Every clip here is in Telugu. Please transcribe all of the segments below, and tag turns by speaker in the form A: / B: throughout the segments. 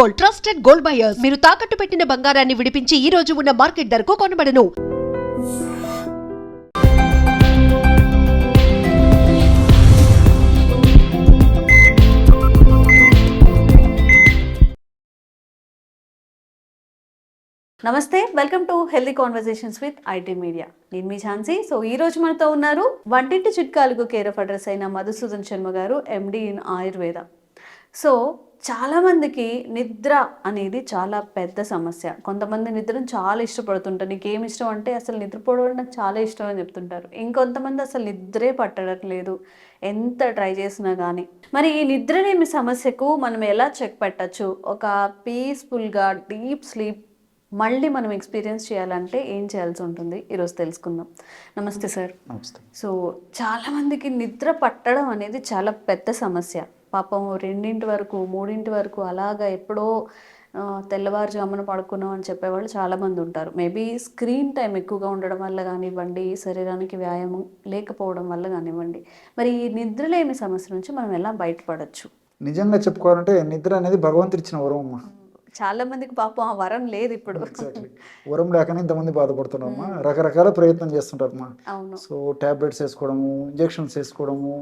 A: Gold, trusted gold buyers. మీరు తాకట్టు పెట్టిన బంగారాన్ని విడిపించి ఈ రోజు ఉన్న మార్కెట్ ధరకు కొనబడను.
B: నమస్తే, welcome to healthy conversations with IT media. నేను మీ ఝాన్సీ. సో ఈ రోజు మనతో ఉన్నారు వంటింటి చిట్కాలకు కేర్ ఆఫ్ అడ్రస్ అయిన మధుసూదన్ శర్మ గారు, ఎండి ఇన్ ఆయుర్వేద. సో చాలా మందికి నిద్ర అనేది చాలా పెద్ద సమస్య. కొంతమంది నిద్రను చాలా ఇష్టపడుతుంటారు. నీకు ఏమి ఇష్టం అంటే అసలు నిద్రపోవడం నాకు చాలా ఇష్టం అని చెప్తుంటారు. ఇంకొంతమంది అసలు నిద్రే పట్టడం లేదు, ఎంత ట్రై చేసినా కానీ. మరి ఈ నిద్రలేమి సమస్యకు మనం ఎలా చెక్ పెట్టచ్చు? ఒక పీస్ఫుల్గా డీప్ స్లీప్ మళ్ళీ మనం ఎక్స్పీరియన్స్ చేయాలంటే ఏం చేయాల్సి ఉంటుంది ఈరోజు తెలుసుకుందాం. నమస్తే సార్.
C: నమస్తే.
B: సో చాలామందికి నిద్ర పట్టడం అనేది చాలా పెద్ద సమస్య. పాపం 2 వరకు 3 వరకు అలాగా ఎప్పుడో తెల్లవారుజామున పడుకున్నాం అని చెప్పేవాళ్ళు చాలామంది ఉంటారు. మేబీ స్క్రీన్ టైం ఎక్కువగా ఉండడం వల్ల కానివ్వండి, శరీరానికి వ్యాయామం లేకపోవడం వల్ల కానివ్వండి. మరి ఈ నిద్రలేమి సమస్య నుంచి మనం ఎలా బయటపడచ్చు?
C: నిజంగా చెప్పుకోవాలంటే నిద్ర అనేది భగవంతుడు ఇచ్చిన వరం అమ్మా.
B: చాలా మందికి పాపం ఆ వరం లేదు ఇప్పుడు.
C: వరం లేకనే ఇంతమంది బాధపడుతున్నారమ్మా. రకరకాల ప్రయత్నం చేస్తుంటారమ్మా.
B: అవును.
C: సో టాబ్లెట్స్ వేసుకోవడము, ఇంజెక్షన్స్ వేసుకోవడము,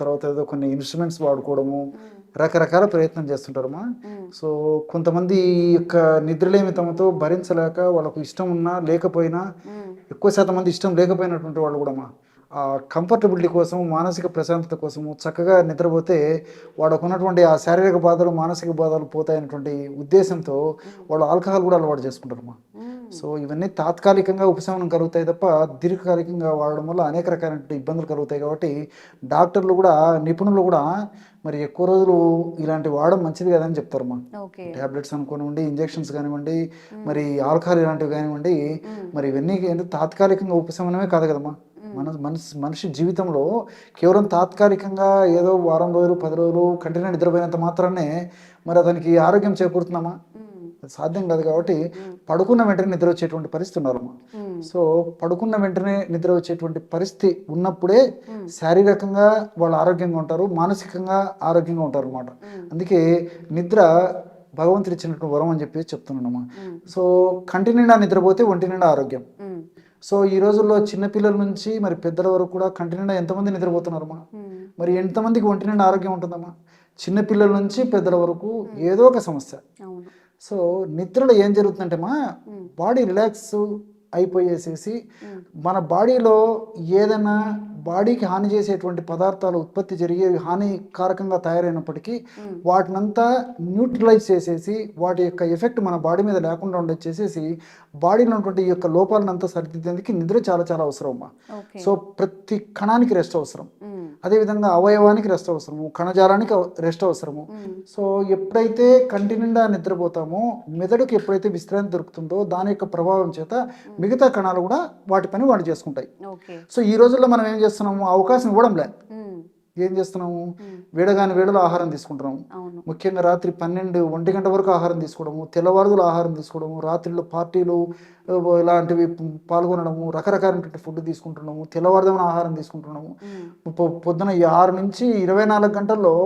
C: తర్వాత ఏదో కొన్ని ఇన్స్ట్రుమెంట్స్ వాడుకోవడము, రకరకాల ప్రయత్నం చేస్తుంటారమ్మా. సో కొంతమంది యొక్క నిద్రలేమితంతో భరించలేక వాళ్ళకు ఇష్టం ఉన్నా లేకపోయినా, ఎక్కువ శాతం మంది ఇష్టం లేకపోయినటువంటి వాళ్ళు కూడా ఆ కంఫర్టబిలిటీ కోసం, మానసిక ప్రశాంతత కోసము చక్కగా నిద్రపోతే వాళ్ళకు ఉన్నటువంటి ఆ శారీరక బాధలు, మానసిక బాధలు పోతాయనేటువంటి ఉద్దేశంతో వాళ్ళు ఆల్కహాల్ కూడా అలవాటు చేసుకుంటారమ్మా. సో ఇవన్నీ తాత్కాలికంగా ఉపశమనం కలుగుతాయి తప్ప దీర్ఘకాలికంగా వాడడం వల్ల అనేక రకాలైన ఇబ్బందులు కలుగుతాయి. కాబట్టి డాక్టర్లు కూడా, నిపుణులు కూడా మరి ఎక్కువ రోజులు ఇలాంటి వాడడం మంచిది కదని చెప్తారమ్మా. టాబ్లెట్స్ అనుకోనివ్వండి, ఇంజెక్షన్స్ కానివ్వండి, మరి ఆల్కహాల్ ఇలాంటివి కానివ్వండి, మరి ఇవన్నీ తాత్కాలికంగా ఉపశమనమే కాదు కదమ్మా. మనిషి జీవితంలో కేవలం తాత్కాలికంగా ఏదో వారం రోజులు 10 రోజులు కంటిన్యూ నిద్రపోయినంత మాత్రానే మరి అతనికి ఆరోగ్యం చేకూరుతున్నామా? సాధ్యం కాదు. కాబట్టి పడుకున్న వెంటనే నిద్ర వచ్చేటువంటి పరిస్థితి ఉన్నారమ్మా. సో పడుకున్న వెంటనే నిద్ర వచ్చేటువంటి పరిస్థితి ఉన్నప్పుడే శారీరకంగా వాళ్ళు ఆరోగ్యంగా ఉంటారు, మానసికంగా ఆరోగ్యంగా ఉంటారు అన్నమాట. అందుకే నిద్ర భగవంతుడు ఇచ్చినటువంటి వరం అని చెప్పి చెప్తున్నానమ్మా. సో కంటి నిండా నిద్రపోతే ఒంటి నిండా ఆరోగ్యం. సో ఈ రోజుల్లో చిన్నపిల్లల నుంచి మరి పెద్దల వరకు కూడా కంటి నిండా ఎంతమంది నిద్రపోతున్నారమ్మా? మరి ఎంతమందికి ఒంటి నిండా ఆరోగ్యం ఉంటుందమ్మా? చిన్నపిల్లల నుంచి పెద్దల వరకు ఏదో ఒక సమస్య. సో నిద్రలో ఏం జరుగుతుందంటే బాడీ రిలాక్స్ అయిపోయేసేసి మన బాడీలో ఏదైనా బాడీకి హాని చేసేటువంటి పదార్థాలు ఉత్పత్తి జరిగే హానికారకంగా తయారైనప్పటికీ వాటినంతా న్యూట్రలైజ్ చేసేసి వాటి యొక్క ఎఫెక్ట్ మన బాడీ మీద లేకుండా ఉండొచ్చేసేసి బాడీలో ఉన్నటువంటి ఈ యొక్క లోపాలనంతా సరిదిద్దేందుకు నిద్ర చాలా చాలా అవసరం అమ్మా. సో ప్రతి కణానికి రెస్ట్ అవసరం, అదేవిధంగా అవయవానికి రెస్ట్ అవసరము, కణజాలానికి రెస్ట్ అవసరము. సో ఎప్పుడైతే కంటి నిండా నిద్రపోతామో మెదడుకి ఎప్పుడైతే విశ్రాంతి దొరుకుతుందో దాని యొక్క ప్రభావం చేత మిగతా కణాలు కూడా వాటి పని వాడు చేసుకుంటాయి. సో ఈ రోజుల్లో మనం ఏం చేస్తున్నాము? అవకాశం ఇవ్వడం లే. ఏం చేస్తున్నాము? వేళలో ఆహారం తీసుకుంటున్నాము. ముఖ్యంగా రాత్రి 12-1 గంట వరకు ఆహారం తీసుకోవడము, తెల్లవారులు ఆహారం తీసుకోవడము, రాత్రిలో పార్టీలు ఇలాంటివి పాల్గొనడము, రకరకాలైనటువంటి ఫుడ్ తీసుకుంటున్నాము, తెల్లవారుదామని ఆహారం తీసుకుంటున్నాము. పొద్దున 6 నుంచి 24 గంటల్లో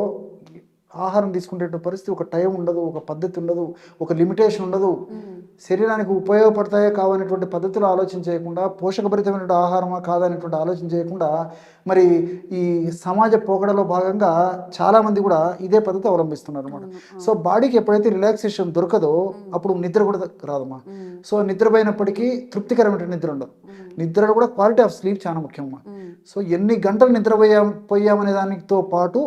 C: ఆహారం తీసుకునే పరిస్థితి, ఒక టైం ఉండదు, ఒక పద్ధతి ఉండదు, ఒక లిమిటేషన్ ఉండదు. శరీరానికి ఉపయోగపడతాయో కావనేటువంటి పద్ధతులు ఆలోచన చేయకుండా, పోషకభరితమైనటువంటి ఆహారమా కాదనేటువంటి ఆలోచన చేయకుండా మరి ఈ సమాజ పోకడలో భాగంగా చాలామంది కూడా ఇదే పద్ధతి అవలంబిస్తున్నారు అన్నమాట. సో బాడీకి ఎప్పుడైతే రిలాక్సేషన్ దొరకదో అప్పుడు నిద్ర కూడా రాదమ్మా. సో నిద్రపోయినప్పటికీ తృప్తికరమైన నిద్ర ఉండదు. నిద్రలో కూడా క్వాలిటీ ఆఫ్ స్లీప్ చాలా ముఖ్యమ్మా. సో ఎన్ని గంటలు నిద్రపోయామనే దానితో పాటు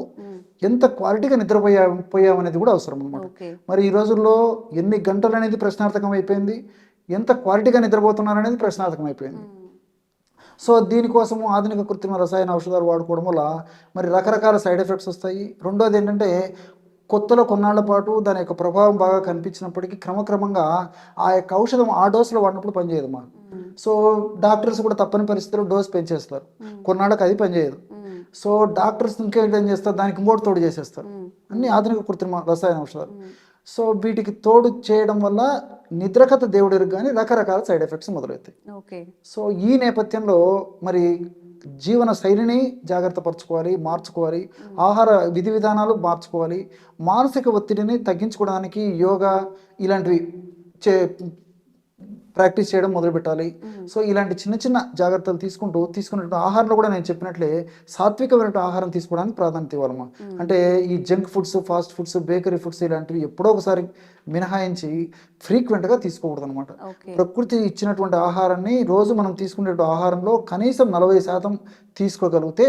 C: ఎంత క్వాలిటీగా నిద్రపోయామనేది కూడా అవసరం అన్నమాట. మరి ఈ రోజుల్లో ఎన్ని గంటలు అనేది ప్రశ్నార్థకం అయిపోయింది, ఎంత క్వాలిటీగా నిద్రపోతున్నారు అనేది ప్రశ్నార్థకం అయిపోయింది. సో దీనికోసము ఆధునిక కృత్రిమ రసాయన ఔషధాలు వాడుకోవడం వల్ల మరి రకరకాల సైడ్ ఎఫెక్ట్స్ వస్తాయి. రెండోది ఏంటంటే కొత్తలో కొన్నాళ్ల పాటు దాని యొక్క ప్రభావం బాగా కనిపించినప్పటికీ క్రమక్రమంగా ఆ యొక్క ఔషధం ఆ డోసులో వాడినప్పుడు పనిచేయదమ్మా. సో డాక్టర్స్ కూడా తప్పని పరిస్థితుల్లో డోస్ పెంచేస్తారు, కొన్నాళ్ళకి అది పనిచేయదు. సో డాక్టర్స్ ఇంకేం చేస్తారు, దానికి ఇంకోటి తోడు చేసేస్తారు, అన్ని ఆధునిక కృత్రిమ రసాయన ఔషధాలు. సో వీటికి తోడు చేయడం వల్ల నిద్రకథ దేవుడికి కానీ రకరకాల సైడ్ ఎఫెక్ట్స్ మొదలవుతాయి. సో ఈ నేపథ్యంలో మరి జీవన శైలిని జాగ్రత్త పరచుకోవాలి, మార్చుకోవాలి, ఆహార విధి విధానాలు మార్చుకోవాలి, మానసిక ఒత్తిడిని తగ్గించుకోవడానికి యోగా ఇలాంటివి ప్రాక్టీస్ చేయడం మొదలుపెట్టాలి. సో ఇలాంటి చిన్న చిన్న జాగ్రత్తలు తీసుకున్నట్టు ఆహారంలో కూడా నేను చెప్పినట్లే సాత్వికమైన ఆహారం తీసుకోవడానికి ప్రాధాన్యత ఇవ్వాలమ్మా. అంటే ఈ junk foods, fast foods, bakery foods ఇలాంటివి ఎప్పుడో ఒకసారి మినహాయించి ఫ్రీక్వెంట్గా తీసుకోకూడదు అనమాట. ప్రకృతి ఇచ్చినటువంటి ఆహారాన్ని రోజు మనం తీసుకునే ఆహారంలో కనీసం 40% తీసుకోగలిగితే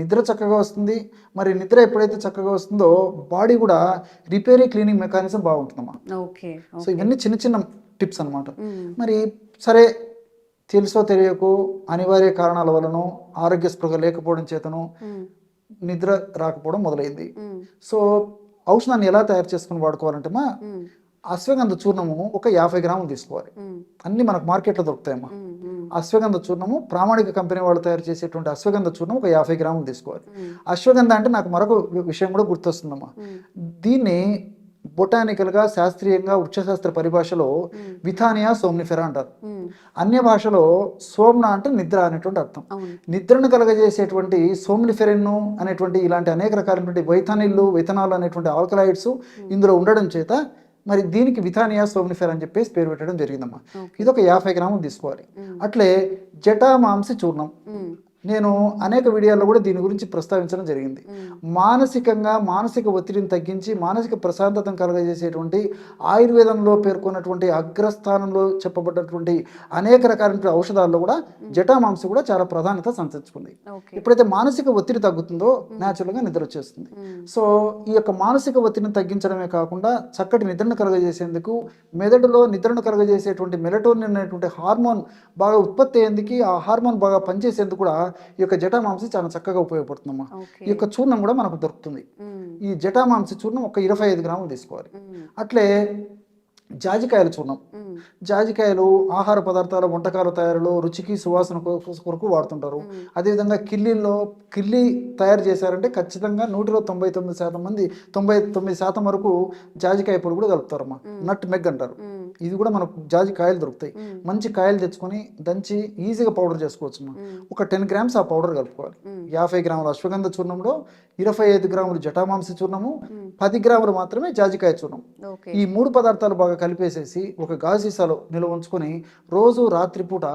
C: నిద్ర చక్కగా వస్తుంది. మరి నిద్ర ఎప్పుడైతే చక్కగా వస్తుందో బాడీ కూడా రిపేరీ క్లీనింగ్ మెకానిజం బాగుంటుందమ్మా. సో ఇవన్నీ చిన్న చిన్న టిప్స్ అనమాట. మరి సరే తెలుసో తెలియకో అనివార్య కారణాల వలన ఆరోగ్య స్పృహ లేకపోవడం చేతను నిద్ర రాకపోవడం మొదలైంది. సో ఔషధాన్ని ఎలా తయారు చేసుకుని వాడుకోవాలంటే మా అశ్వగంధ చూర్ణము ఒక 50 గ్రాములు తీసుకోవాలి. అన్ని మనకు మార్కెట్లో దొరుకుతాయమ్మా. అశ్వగంధ చూర్ణము ప్రామాణిక కంపెనీ వాళ్ళు తయారు చేసేటువంటి అశ్వగంధ చూర్ణం ఒక 50 గ్రాములు తీసుకోవాలి. అశ్వగంధ అంటే నాకు మరొక విషయం కూడా గుర్తొస్తుందమ్మా. దీన్ని బొటానికల్గా శాస్త్రీయంగా వృక్షశాస్త్ర పరిభాషలో విథానియా సోమ్నిఫెరా అంటారు. అన్య భాషలో సోమ్న అంటే నిద్ర అనేటువంటి అర్థం. నిద్రను కలగజేసేటువంటి సోమ్నిఫెరిన్ అనేటువంటి ఇలాంటి అనేక రకాలైనటువంటి వైథనాలు అనేటువంటి ఆల్కలాయిడ్స్ ఇందులో ఉండడం చేత మరి దీనికి విథానియా సోమ్నిఫెరా అని చెప్పేసి పేరు పెట్టడం జరిగిందమ్మా. ఇది ఒక 50 గ్రాములు తీసుకోవాలి. అట్లే జటామాంసి చూర్ణం నేను అనేక వీడియోల్లో కూడా దీని గురించి ప్రస్తావించడం జరిగింది. మానసిక ఒత్తిడిని తగ్గించి మానసిక ప్రశాంతతను కలగజేసేటువంటి ఆయుర్వేదంలో పేర్కొన్నటువంటి అగ్రస్థానంలో చెప్పబడ్డటువంటి అనేక రకాలైన ఔషధాల్లో కూడా జటామాంసి కూడా చాలా ప్రాధాన్యత సంతరించుకుంది. ఎప్పుడైతే మానసిక ఒత్తిడి తగ్గుతుందో న్యాచురల్గా నిద్ర వచ్చేస్తుంది. సో ఈ యొక్క మానసిక ఒత్తిడిని తగ్గించడమే కాకుండా చక్కటి నిద్రను కలగజేసేందుకు మెదడులో నిద్రను కలగజేసేటువంటి మెలటోనిన్ అనేటువంటి హార్మోన్ బాగా ఉత్పత్తి అయ్యేందుకు, ఆ హార్మోన్ బాగా పనిచేసేందుకు కూడా ఈ యొక్క జటామాంసి చాలా చక్కగా ఉపయోగపడుతుందమ్మా. ఈ యొక్క చూర్ణం కూడా మనకు దొరుకుతుంది. ఈ జటామాంసి చూర్ణం ఒక 25 గ్రాములు తీసుకోవాలి. అట్లే జాజికాయల చూర్ణం. జాజికాయలు ఆహార పదార్థాల వంటకాల తయారీలో రుచికి సువాసన కొరకు వాడుతుంటారు. అదేవిధంగా కిల్లి తయారు చేశారంటే ఖచ్చితంగా 100లో 99% మంది 99% వరకు జాజికాయ పొడి కూడా కలుపుతారమ్మా. నట్ మెగ్ అంటారు. ఇది కూడా మనకు జాజికాయలు దొరుకుతాయి. మంచి కాయలు తెచ్చుకొని దంచి ఈజీగా పౌడర్ చేసుకోవచ్చు. ఒక 10 గ్రామ్స్ ఆ పౌడర్ కలుపుకోవాలి. 50 గ్రాముల అశ్వగంధ చూర్ణంలో 25 గ్రాములు జటామాంసి చూర్ణము, 10 గ్రాములు మాత్రమే జాజికాయ చూర్ణం. ఈ 3 పదార్థాలు బాగా కలిపేసేసి ఒక గాజు సీసాలో నిల్వ ఉంచుకొని రోజు రాత్రిపూట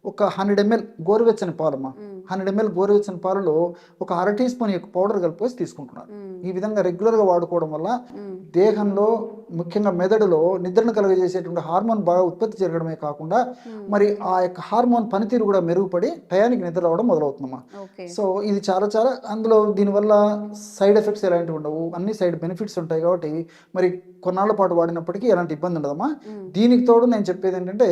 C: ఒక 100 ml గోరువెచ్చని పాలమ్మా. 100 ml గోరువెచ్చని పాలలో ఒక 1/2 టీ స్పూన్ యొక్క పౌడర్ కలిపేసి తీసుకుంటున్నారు. ఈ విధంగా రెగ్యులర్గా వాడుకోవడం వల్ల దేహంలో ముఖ్యంగా మెదడులో నిద్రను కలుగజేసేటువంటి హార్మోన్ బాగా ఉత్పత్తి జరగడమే కాకుండా మరి ఆ యొక్క హార్మోన్ పనితీరు కూడా మెరుగుపడి టయానికి నిద్ర రావడం మొదలవుతుందమ్మా. సో ఇది చాలా చాలా అందులో దీనివల్ల సైడ్ ఎఫెక్ట్స్ ఎలాంటివి ఉండవు, అన్ని సైడ్ బెనిఫిట్స్ ఉంటాయి. కాబట్టి మరి కొన్నాళ్ళ పాటు వాడినప్పటికీ ఎలాంటి ఇబ్బంది ఉండదమ్మా. దీనికి తోడు నేను చెప్పేది ఏంటంటే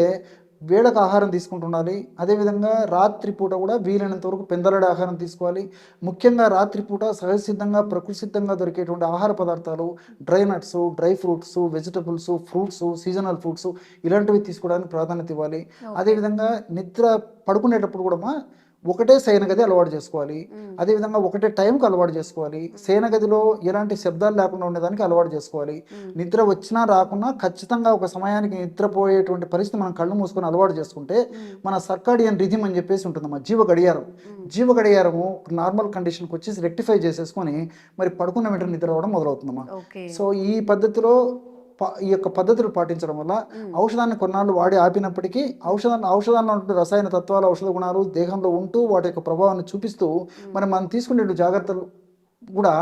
C: వేళకు ఆహారం తీసుకుంటుండాలి. అదేవిధంగా రాత్రిపూట కూడా వీలైనంత వరకు పెందలాడే ఆహారం తీసుకోవాలి. ముఖ్యంగా రాత్రిపూట సహజసిద్ధంగా ప్రకృతి సిద్ధంగా దొరికేటువంటి ఆహార పదార్థాలు, dry nuts, dry fruits, vegetables, fruits, seasonal fruits ఇలాంటివి తీసుకోవడానికి ప్రాధాన్యత ఇవ్వాలి. అదేవిధంగా నిద్ర పడుకునేటప్పుడు కూడా ఒకటే శయన గది అలవాటు చేసుకోవాలి. అదేవిధంగా ఒకటే టైంకి అలవాటు చేసుకోవాలి. శయన గదిలో ఎలాంటి శబ్దాలు లేకుండా ఉండేదానికి అలవాటు చేసుకోవాలి. నిద్ర వచ్చినా రాకున్నా ఖచ్చితంగా ఒక సమయానికి నిద్రపోయేటువంటి పరిస్థితి మనం కళ్ళు మూసుకొని అలవాటు చేసుకుంటే మన సర్కాడియన్ రిథమ్ అని చెప్పేసి ఉంటుందమ్మా. జీవ గడియారము నార్మల్ కండిషన్కి వచ్చేసి రెక్టిఫై చేసేసుకొని మరి పడుకున్న వెంటనే నిద్ర రావడం మొదలవుతుందమ్మా. సో ఈ పద్ధతిలో ఈ యొక్క పద్ధతులు పాటించడం వల్ల ఔషధాన్ని కొన్నాళ్ళు వాడి ఆపినప్పటికీ ఔషధాల్లో ఉంటే రసాయన తత్వాలు, ఔషధ గుణాలు దేహంలో ఉంటూ వాటి యొక్క ప్రభావాన్ని చూపిస్తూ మరి మనం తీసుకునే జాగ్రత్తలు కూడా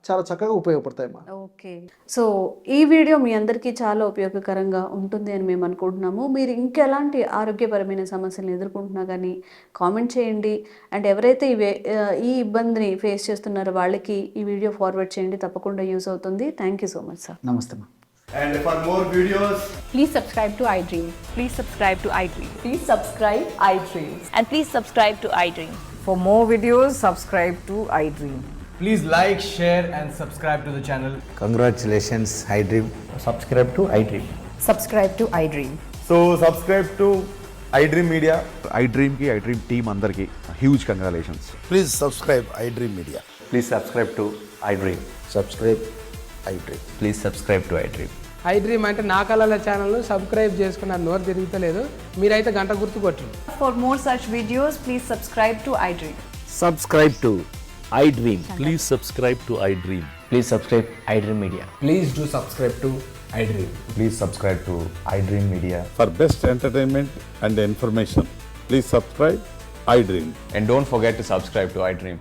C: చాలా చక్కగా ఉపయోగపడతాయమ్మా.
B: ఓకే, సో ఈ వీడియో మీ అందరికీ చాలా ఉపయోగకరంగా ఉంటుంది అని మేము అనుకుంటున్నాము. మీరు ఇంకెలాంటి ఆరోగ్యపరమైన సమస్యలను ఎదుర్కొంటున్నా కానీ కామెంట్ చేయండి. అండ్ ఎవరైతే ఈ ఇబ్బందిని ఫేస్ చేస్తున్నారో వాళ్ళకి ఈ వీడియో ఫార్వర్డ్ చేయండి, తప్పకుండా యూస్ అవుతుంది. Thank you so much sir.
C: నమస్తే అమ్మా.
D: And for more videos,
E: please subscribe to iDream.
F: Please subscribe to iDream.
E: Please subscribe iDream.
F: And please subscribe to iDream.
E: For more videos, subscribe to iDream.
D: please like, share and subscribe to the channel.
G: Congratulations, iDream.
H: Subscribe to iDream.
E: Subscribe to iDream.
D: So subscribe to iDream Media.
I: iDream ki iDream team andarki huge congratulations.
G: Please subscribe iDream Media.
H: Please subscribe to iDream.
G: Subscribe iDream.
H: Please subscribe to iDream.
J: iDream అంటే నా కళల ఛానల్ను సబ్స్క్రైబ్ చేసుకున్నారు, నోరు తిరుగుతలేదు. మీరైతే గంట గుర్తు కొట్టండి.
E: For more such videos, please subscribe to iDream.
H: Subscribe to iDream.
K: Please subscribe to iDream.
H: Please subscribe iDream Media.
J: Please do subscribe to iDream.
H: Please subscribe to iDream Media.
K: For best entertainment and information, please subscribe iDream.
H: And don't forget to subscribe to iDream.